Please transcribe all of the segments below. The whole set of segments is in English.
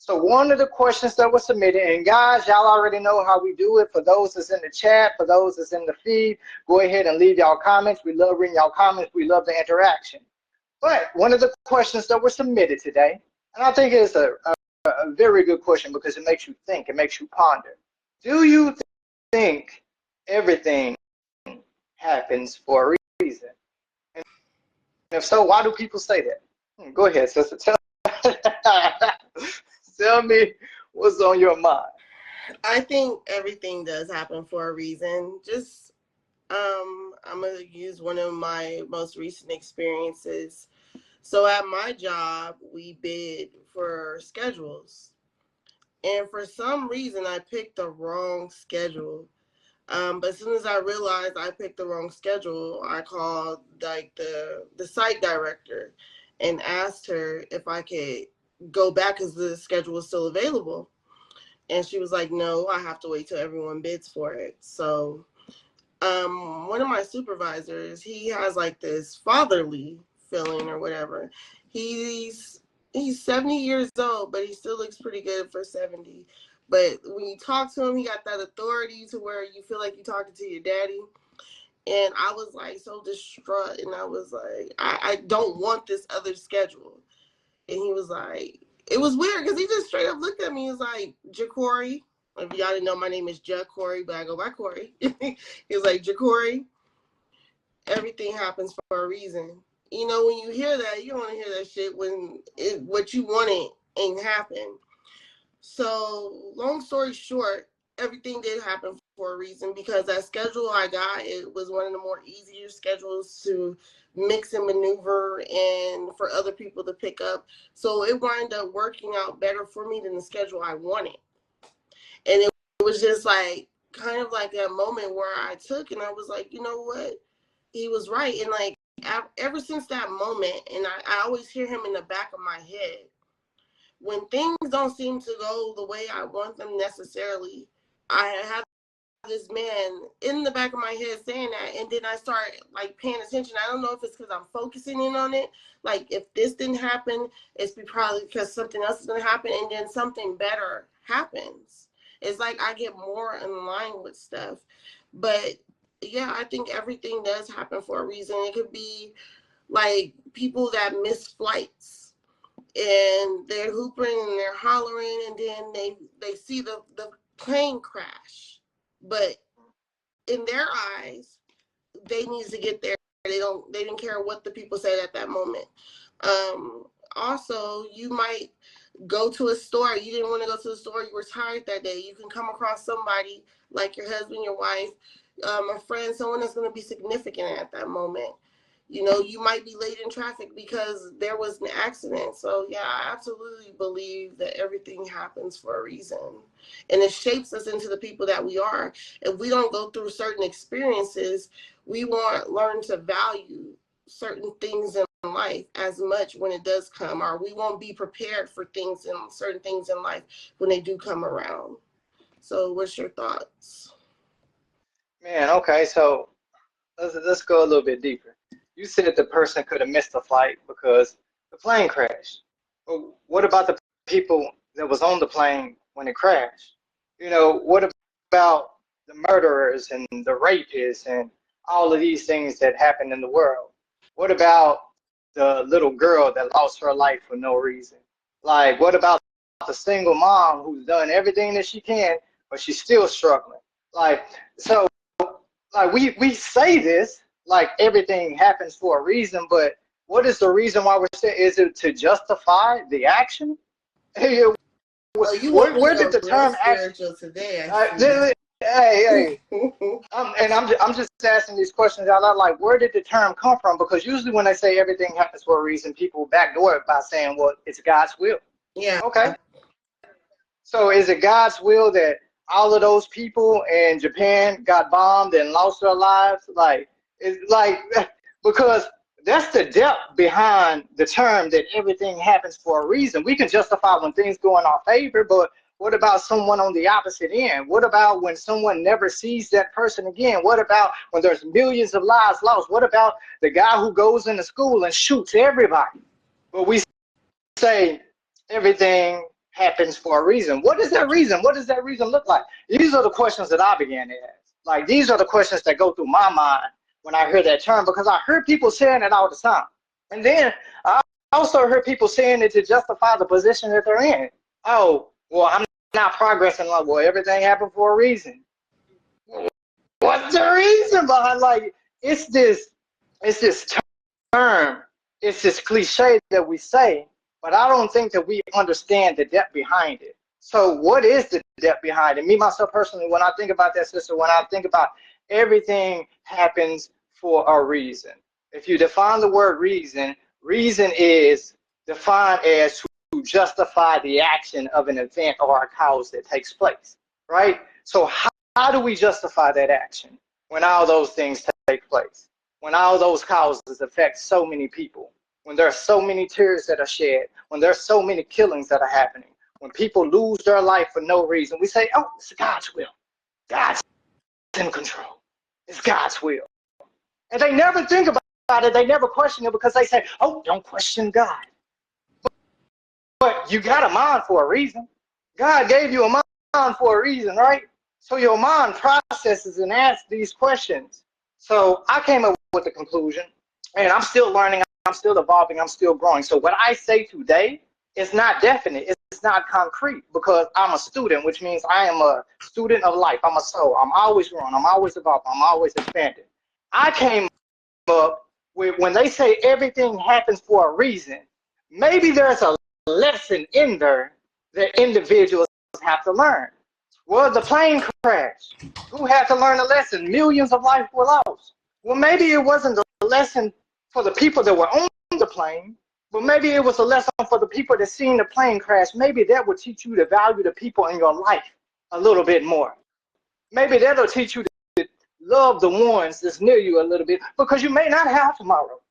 So one of the questions that was submitted, and guys, y'all already know how we do it. For those that's in the chat, for those that's in the feed, go ahead and leave y'all comments. We love reading y'all comments. We love the interaction. But one of the questions that were submitted today, and I think it's a very good question because it makes you think, it makes you ponder. Do you think everything happens for a reason? And if so, why do people say that? Go ahead, sister. Tell me what's on your mind. I think everything does happen for a reason. Just, I'm going to use one of my most recent experiences. So at my job, we bid for schedules. And for some reason, I picked the wrong schedule. But as soon as I realized I picked the wrong schedule, I called like the site director and asked her if I could go back because the schedule was still available. And she was like, no, I have to wait till everyone bids for it. So one of my supervisors, he has like this fatherly feeling or whatever. He's 70 years old, but he still looks pretty good for 70. But when you talk to him, he got that authority to where you feel like you're talking to your daddy. And I was like so distraught, and I was like, I don't want this other schedule. And he was like, it was weird because he just straight up looked at me. He was like, JaCorey. If y'all didn't know, my name is JaCorey, but I go by Corey. He was like, JaCorey, everything happens for a reason. You know, when you hear that, you don't want to hear that shit when what you wanted ain't happen. So, long story short, everything did happen for a reason because that schedule I got, it was one of the more easier schedules to mix and maneuver and for other people to pick up. So it wound up working out better for me than the schedule I wanted. And it was just like, kind of like that moment where I took and I was like, you know what? He was right. And like, ever since that moment, and I always hear him in the back of my head, when things don't seem to go the way I want them necessarily, I have this man in the back of my head saying that, and then I start like paying attention. I don't know if it's because I'm focusing in on it. Like if this didn't happen, it's probably because something else is going to happen, and then something better happens. It's like I get more in line with stuff. But yeah, I think everything does happen for a reason. It could be like people that miss flights and they're hooping and they're hollering, and then they see the plane crash, but in their eyes they need to get there. They didn't care what the people said at that moment. Also, you might go to a store, you didn't want to go to the store, you were tired that day. You can come across somebody like your husband, your wife, a friend, someone that's going to be significant at that moment. You know, you might be late in traffic because there was an accident. So yeah, I absolutely believe that everything happens for a reason, and it shapes us into the people that we are. If we don't go through certain experiences, we won't learn to value certain things in life as much when it does come, or we won't be prepared for things and certain things in life when they do come around. So what's your thoughts? Man, okay, so let's go a little bit deeper. You said the person could have missed the flight because the plane crashed. Well, what about the people that was on the plane when it crashed? You know, what about the murderers and the rapists and all of these things that happen in the world? What about the little girl that lost her life for no reason? Like, what about the single mom who's done everything that she can, but she's still struggling? Like, so like we say this like everything happens for a reason, but what is the reason why we're saying? Is it to justify the action? Hey, Well, you want me where to did go the real term action? spiritual today, I see. Hey, I'm just asking these questions out loud. Like, where did the term come from? Because usually when they say everything happens for a reason, people backdoor it by saying, "Well, it's God's will." Yeah. Okay. So is it God's will that all of those people in Japan got bombed and lost their lives? Like, it's like because that's the depth behind the term that everything happens for a reason. We can justify when things go in our favor, but what about someone on the opposite end? What about when someone never sees that person again? What about when there's millions of lives lost? What about the guy who goes into school and shoots everybody? But we say everything happens happens for a reason. What is that reason? What does that reason look like? These are the questions that I began to ask. Like, these are the questions that go through my mind when I hear that term, because I heard people saying it all the time. And then I also heard people saying it to justify the position that they're in. Oh, well, I'm not progressing. Like, well, everything happened for a reason. What's the reason behind, like, it's this term, it's this cliche that we say, but I don't think that we understand the depth behind it. So what is the depth behind it? Me, myself personally, when I think about that, sister, when I think about everything happens for a reason. If you define the word reason, reason is defined as to justify the action of an event or a cause that takes place, right? So how do we justify that action when all those things take place? When all those causes affect so many people, when there are so many tears that are shed, when there's so many killings that are happening, when people lose their life for no reason, we say, oh, it's God's will. God's in control. It's God's will. And they never think about it. They never question it because they say, oh, don't question God. But you got a mind for a reason. God gave you a mind for a reason, right? So your mind processes and asks these questions. So I came up with the conclusion, and I'm still learning, I'm still evolving, I'm still growing. So what I say today is not definite, it's not concrete, because I'm a student, which means I am a student of life. I'm a soul. I'm always growing, I'm always evolving, I'm always expanding. I came up with, when they say everything happens for a reason, maybe there's a lesson in there that individuals have to learn. Well, the plane crashed. Who had to learn a lesson? Millions of lives were lost. Well, maybe it wasn't a lesson for the people that were on the plane, but maybe it was a lesson for the people that seen the plane crash. Maybe that would teach you to value the people in your life a little bit more. Maybe that'll teach you to love the ones that's near you a little bit, because you may not have tomorrow.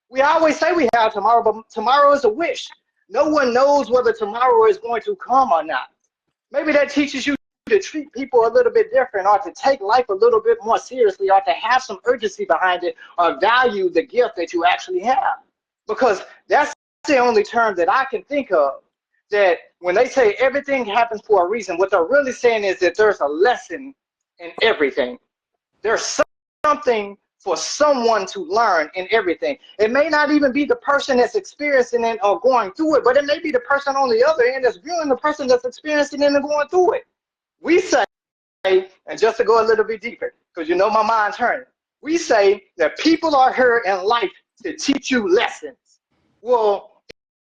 We always say we have tomorrow, but tomorrow is a wish. No one knows whether tomorrow is going to come or not. Maybe that teaches you to treat people a little bit different, or to take life a little bit more seriously, or to have some urgency behind it, or value the gift that you actually have. Because that's the only term that I can think of, that when they say everything happens for a reason, what they're really saying is that there's a lesson in everything. There's something for someone to learn in everything. It may not even be the person that's experiencing it or going through it, but it may be the person on the other end that's viewing the person that's experiencing it and going through it. We say, and just to go a little bit deeper, because you know my mind's turning, we say that people are here in life to teach you lessons. Well,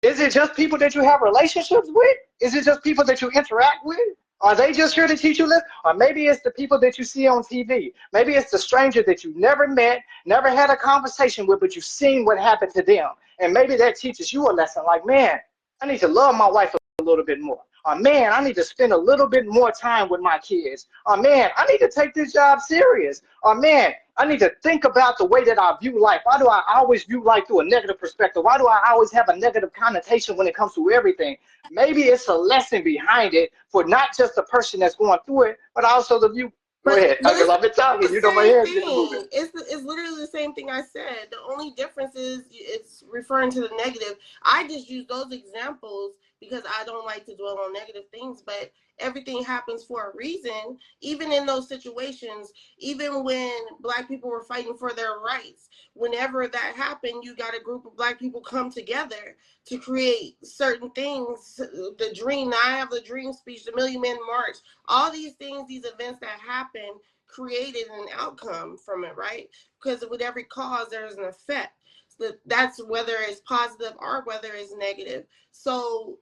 is it just people that you have relationships with? Is it just people that you interact with? Are they just here to teach you lessons? Or maybe it's the people that you see on TV. Maybe it's the stranger that you never met, never had a conversation with, but you've seen what happened to them. And maybe that teaches you a lesson like, man, I need to love my wife a little bit more. Or man, I need to spend a little bit more time with my kids. Or man, I need to take this job serious. Or man, I need to think about the way that I view life. Why do I always view life through a negative perspective? Why do I always have a negative connotation when it comes to everything? Maybe it's a lesson behind it for not just the person that's going through it, but also the view. Go ahead. Because I've been talking. You know my head's getting moving. It's literally the same thing I said. The only difference is it's referring to the negative. I just use those examples because I don't like to dwell on negative things, but everything happens for a reason. Even in those situations, even when Black people were fighting for their rights, whenever that happened, you got a group of Black people come together to create certain things. The dream, I have the dream speech, the Million Man March, all these things, these events that happen created an outcome from it, right? Because with every cause, there's an effect. So that's whether it's positive or whether it's negative. So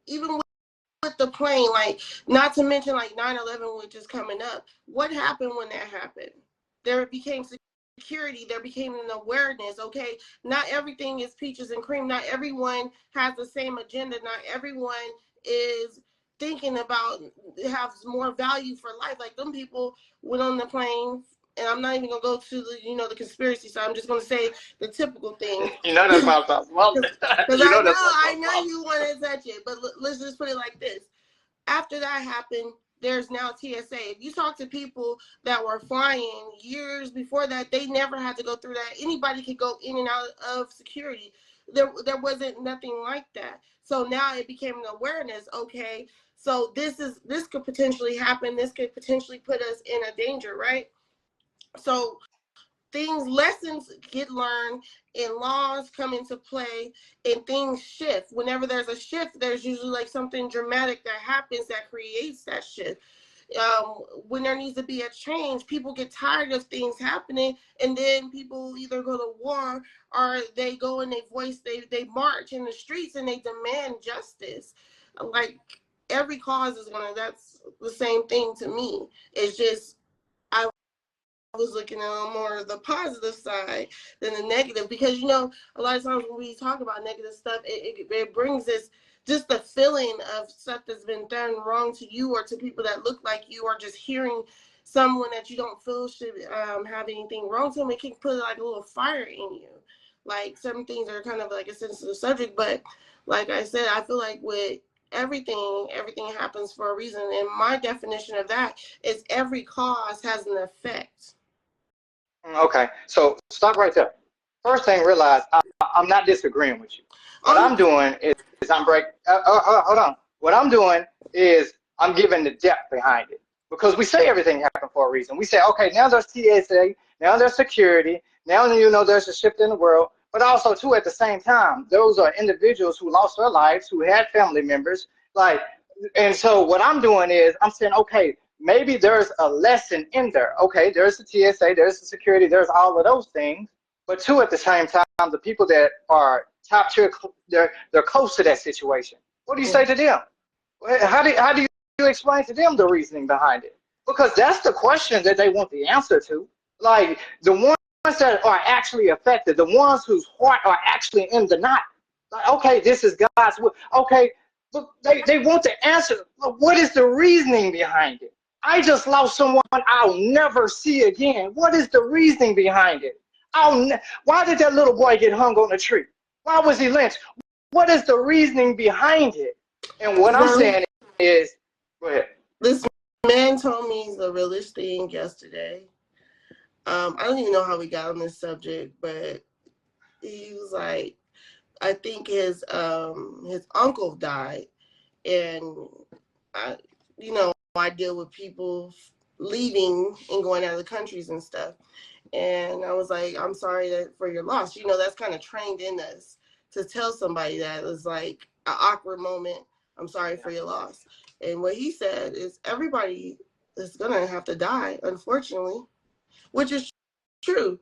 even with the plane, like, not to mention like 9/11, which is coming up, what happened when that happened? There became security, there became an awareness. Okay, not everything is peaches and cream, not everyone has the same agenda, not everyone is thinking about have more value for life. Like, them people went on the plane, and I'm not even gonna go to the the conspiracy side. I'm just gonna say the typical thing. You know that's my thoughts. Well, Because I know you want to touch it, but let's just put it like this. After that happened, there's now TSA. If you talk to people that were flying years before that, they never had to go through that. Anybody could go in and out of security. there wasn't nothing like that. So now it became an awareness. Okay, so this could potentially happen. This could potentially put us in a danger, right? So lessons get learned, and laws come into play, and things shift. Whenever there's a shift, there's usually like something dramatic that happens that creates that shift. When there needs to be a change, people get tired of things happening, and then people either go to war or they go and they march in the streets and they demand justice. Like every cause is that's the same thing to me. It's just I was looking at more of the positive side than the negative, because a lot of times when we talk about negative stuff, it brings this just the feeling of stuff that's been done wrong to you or to people that look like you, or just hearing someone that you don't feel should have anything wrong to them. It can put like a little fire in you. Like some things are kind of like a sensitive subject, but like I said, I feel like with everything happens for a reason, and my definition of that is every cause has an effect. Okay, so stop right there. First thing, realize I'm not disagreeing with you. What I'm doing is I'm hold on. What I'm doing is I'm giving the depth behind it, because we say everything happened for a reason. We say, okay, now there's TSA, now there's security, now there's a shift in the world, but also too at the same time, those are individuals who lost their lives, who had family members, and so what I'm doing is I'm saying, okay, maybe there's a lesson in there. Okay, there's the TSA, there's the security, there's all of those things. But too, at the same time, the people that are top tier, they're close to that situation. What do you say to them? How do you explain to them the reasoning behind it? Because that's the question that they want the answer to. Like the ones that are actually affected, the ones whose heart are actually in the knot. Like, okay, this is God's will. Okay, but they want the answer. What is the reasoning behind it? I just lost someone I'll never see again. What is the reasoning behind it? Why did that little boy get hung on a tree? Why was he lynched? What is the reasoning behind it? And what I'm saying is, go ahead. This man told me the realest thing yesterday. I don't even know how we got on this subject, but he was like, I think his uncle died, and I deal with people leaving and going out of the countries and stuff. And I was like, I'm sorry for your loss. That's kind of trained in us to tell somebody that it was like an awkward moment. I'm sorry for your loss. And what he said is everybody is going to have to die, unfortunately, which is true.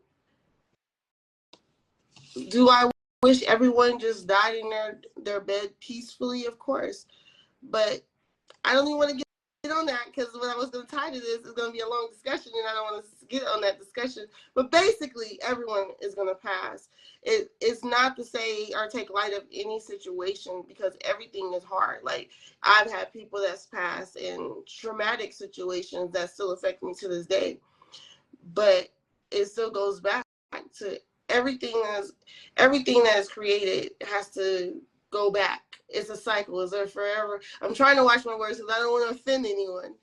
Do I wish everyone just died in their bed peacefully? Of course. But I don't even want to get on that, because what I was going to tie to this is going to be a long discussion, and I don't want to get on that discussion. But basically, everyone is going to pass. It's not to say or take light of any situation, because everything is hard. Like, I've had people that's passed in traumatic situations that still affect me to this day. But it still goes back to everything that is created has to go back. It's a cycle. It's a forever. I'm trying to watch my words because I don't want to offend anyone.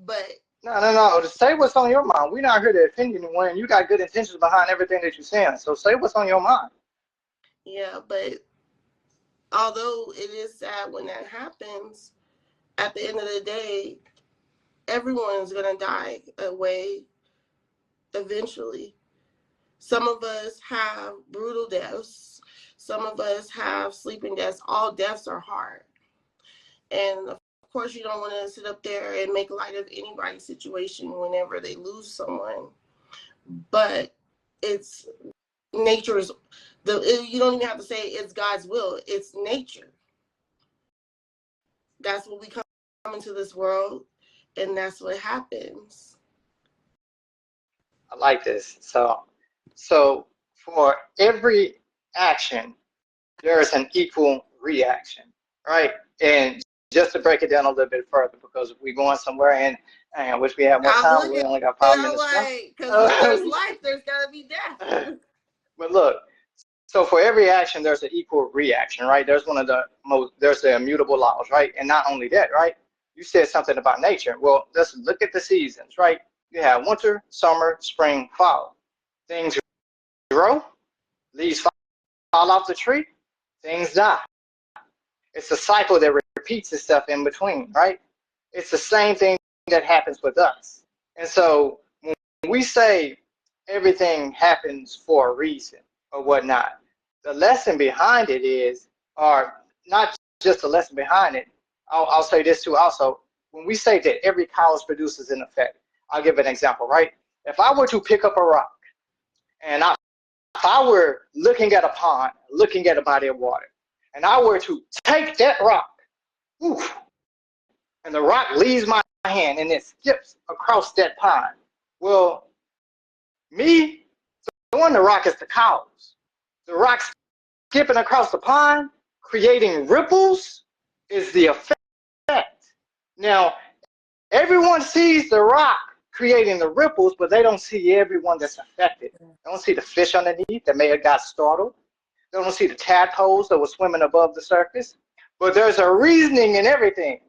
But no. Just say what's on your mind. We're not here to offend anyone. You got good intentions behind everything that you're saying. So say what's on your mind. Yeah, but although it is sad when that happens, at the end of the day, everyone's gonna die away eventually. Some of us have brutal deaths. Some of us have sleeping deaths. All deaths are hard. And of course, you don't want to sit up there and make light of anybody's situation whenever they lose someone. But it's nature's, you don't even have to say it's God's will. It's nature. That's what we come into this world, and that's what happens. I like this. So for every action, there is an equal reaction, right? And just to break it down a little bit further, because we're going somewhere, and I wish we had more time. We only got 5 minutes left. Because there's life, there's got to be death. But look, so for every action, there's an equal reaction, right? There's there's the immutable laws, right? And not only that, right? You said something about nature. Well, let's look at the seasons, right? You have winter, summer, spring, fall. Things grow, leaves fall off the tree, things die. It's a cycle that repeats itself in between, right? It's the same thing that happens with us. And so when we say everything happens for a reason or whatnot, the lesson behind it is, or not just the lesson behind it, I'll say this too also. When we say that every cause produces an effect, I'll give an example, right? If I were to pick up a rock and if I were looking at a pond, looking at a body of water, and I were to take that rock, oof, and the rock leaves my hand and it skips across that pond, well, me throwing the rock is the cause. The rock skipping across the pond, creating ripples, is the effect. Now, everyone sees the rock creating the ripples, but they don't see everyone that's affected. They don't see the fish underneath that may have got startled. They don't see the tadpoles that were swimming above the surface. But there's a reasoning in everything.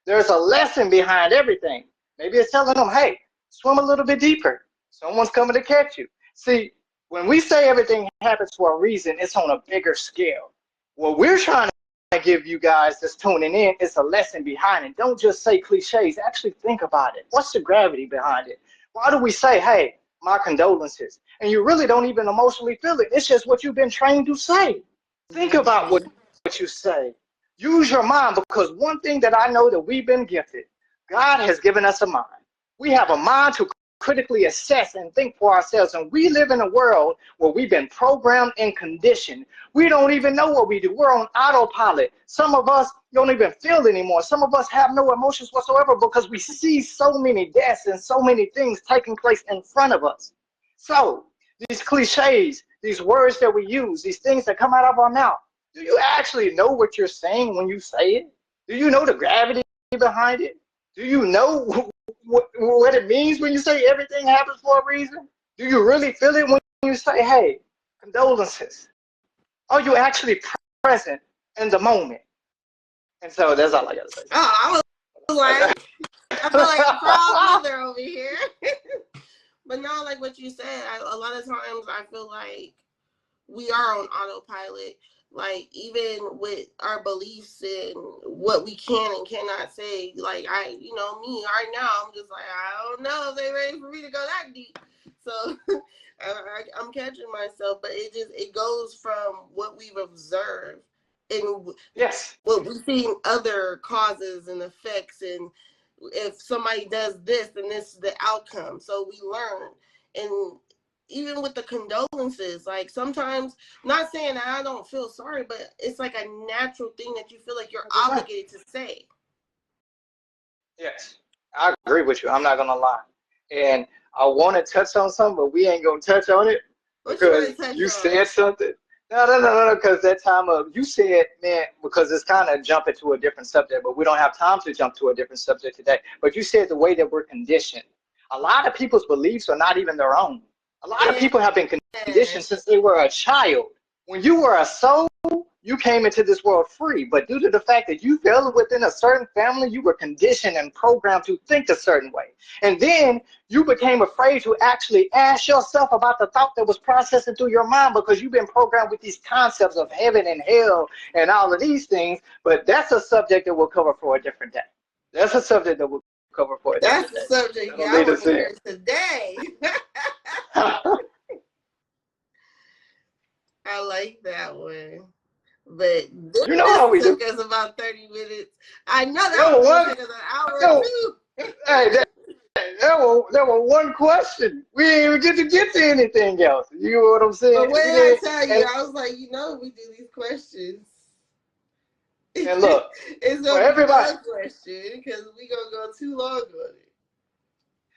There's a lesson behind everything. Maybe it's telling them, hey, swim a little bit deeper. Someone's coming to catch you. See, when we say everything happens for a reason, it's on a bigger scale. What we're trying to give you guys that's tuning in is a lesson behind it. Don't just say cliches. Actually think about it. What's the gravity behind it? Why do we say, hey, my condolences? And you really don't even emotionally feel it. It's just what you've been trained to say. Think about what you say. Use your mind, because one thing that I know that we've been gifted, God has given us a mind. We have a mind to critically assess and think for ourselves. And we live in a world where we've been programmed and conditioned. We don't even know what we do. We're on autopilot. Some of us don't even feel anymore. Some of us have no emotions whatsoever because we see so many deaths and so many things taking place in front of us. So these cliches, these words that we use, these things that come out of our mouth, do you actually know what you're saying when you say it? Do you know the gravity behind it? Do you know what it means when you say everything happens for a reason? Do you really feel it when you say, hey, condolences? Are you actually present in the moment? And so that's all I got to say. Oh, I was like, I feel like a proud mother over here. But no, like what you said, a lot of times I feel like we are on autopilot. Like, even with our beliefs and what we can and cannot say, like, me right now, I'm just like, I don't know if they're ready for me to go that deep. So I'm catching myself, but it goes from what we've observed and yes, what we've seen other causes and effects, and if somebody does this, then this is the outcome. So we learn. And even with the condolences, like sometimes, not saying that I don't feel sorry, but it's like a natural thing that you feel like you're obligated to say. Yes, I agree with you. I'm not going to lie. And I want to touch on something, but we ain't going to touch on it because you said something. No, because that time you said, man, because it's kind of jumping to a different subject, but we don't have time to jump to a different subject today. But you said the way that we're conditioned. A lot of people's beliefs are not even their own. A lot of people have been conditioned since they were a child. When you were a soul, you came into this world free. But due to the fact that you fell within a certain family, you were conditioned and programmed to think a certain way. And then you became afraid to actually ask yourself about the thought that was processing through your mind because you've been programmed with these concepts of heaven and hell and all of these things. But that's a subject that we'll cover for a different day. That's a subject that we'll cover for a different day. That's the subject I want to hear today. I like that one. But this took us about 30 minutes. I know that was took us an hour or two. Hey, that was one question. We didn't even get to anything else. You know what I'm saying? But what did I tell you? I was like, we do these questions. And look, it's going to be one question because we're going to go too long on it.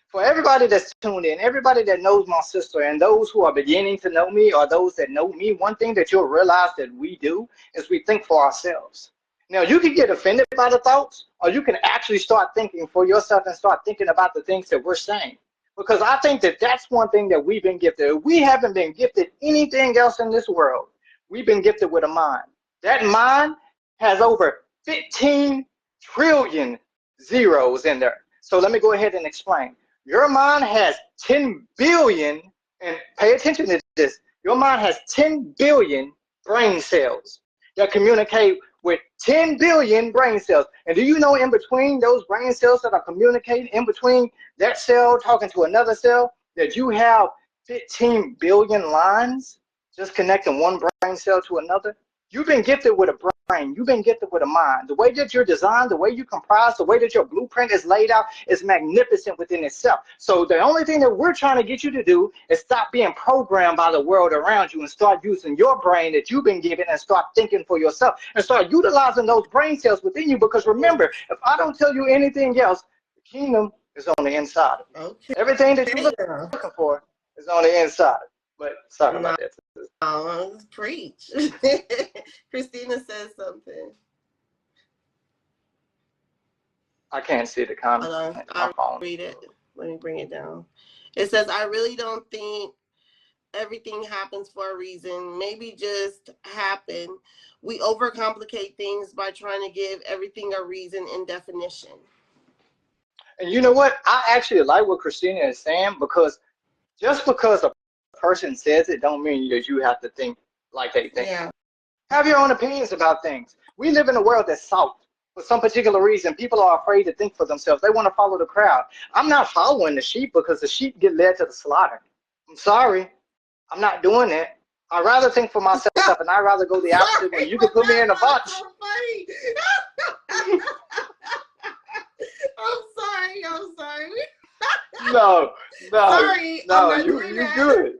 For everybody that's tuned in, everybody that knows my sister, and those who are beginning to know me or those that know me, one thing that you'll realize that we do is we think for ourselves. Now, you can get offended by the thoughts, or you can actually start thinking for yourself and start thinking about the things that we're saying. Because I think that that's one thing that we've been gifted. We haven't been gifted anything else in this world. We've been gifted with a mind. That mind has over 15 trillion zeros in there. So let me go ahead and explain. Your mind has 10 billion, and pay attention to this, your mind has 10 billion brain cells. that communicate with 10 billion brain cells. And do you know in between those brain cells that are communicating, in between that cell talking to another cell, that you have 15 billion lines just connecting one brain cell to another? You've been gifted with a brain. You've been gifted with a mind. The way that you're designed, the way you comprise, the way that your blueprint is laid out is magnificent within itself. So the only thing that we're trying to get you to do is stop being programmed by the world around you and start using your brain that you've been given and start thinking for yourself and start utilizing those brain cells within you. Because remember, if I don't tell you anything else, the kingdom is on the inside of you. Okay. Everything that you're looking for is on the inside. But sorry about that. Oh, preach. Christina says something. I can't see the comment. Hold on, I'll read it. Let me bring it down. It says, I really don't think everything happens for a reason. Maybe just happen. We overcomplicate things by trying to give everything a reason and definition. And you know what? I actually like what Christina is saying, because just because a person says it don't mean that you have to think like they think. Yeah. Have your own opinions about things. We live in a world that's soft. For some particular reason, people are afraid to think for themselves. They want to follow the crowd. I'm not following the sheep because the sheep get led to the slaughter. I'm sorry. I'm not doing it. I'd rather think for myself, and I'd rather go the opposite way. You can put me in a bunch. So funny. I'm sorry. No, Sorry, you good.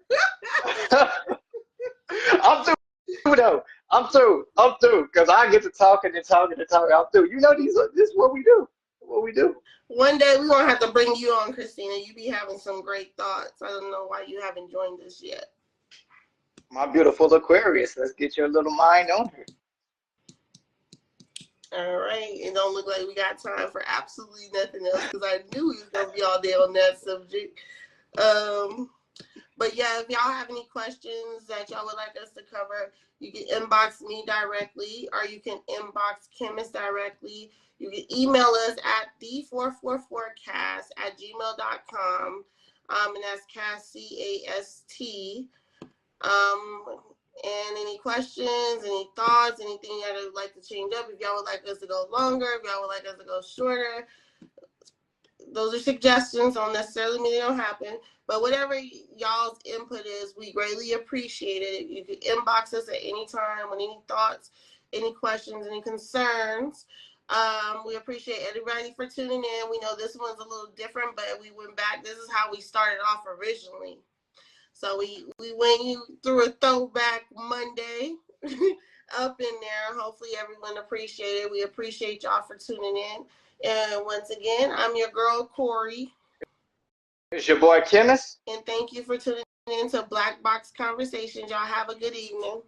I'm through though. I'm through. Because I get to talking and talking. I'm through. You know, this is what we do. One day we're gonna have to bring you on, Christina. You be having some great thoughts. I don't know why you haven't joined us yet. My beautiful Aquarius. Let's get your little mind on here. All right. It don't look like we got time for absolutely nothing else, because I knew we was gonna be all day on that subject. But yeah, if y'all have any questions that y'all would like us to cover, you can inbox me directly, or you can inbox Chemist directly. You can email us at the444cast@gmail.com. And that's cast, CAST. And any questions, any thoughts, anything that would like to change up, if y'all would like us to go longer, if y'all would like us to go shorter, those are suggestions. Don't necessarily mean they don't happen, but whatever y'all's input is, we greatly appreciate it. You can inbox us at any time with any thoughts, any questions, any concerns. We appreciate everybody for tuning in. We know this one's a little different, but we went back. This is how we started off originally. So we went you through a throwback Monday up in there. Hopefully everyone appreciated it. We appreciate y'all for tuning in. And once again, I'm your girl, Corey. It's your boy, Chemist. And thank you for tuning in to Black Box Conversations. Y'all have a good evening.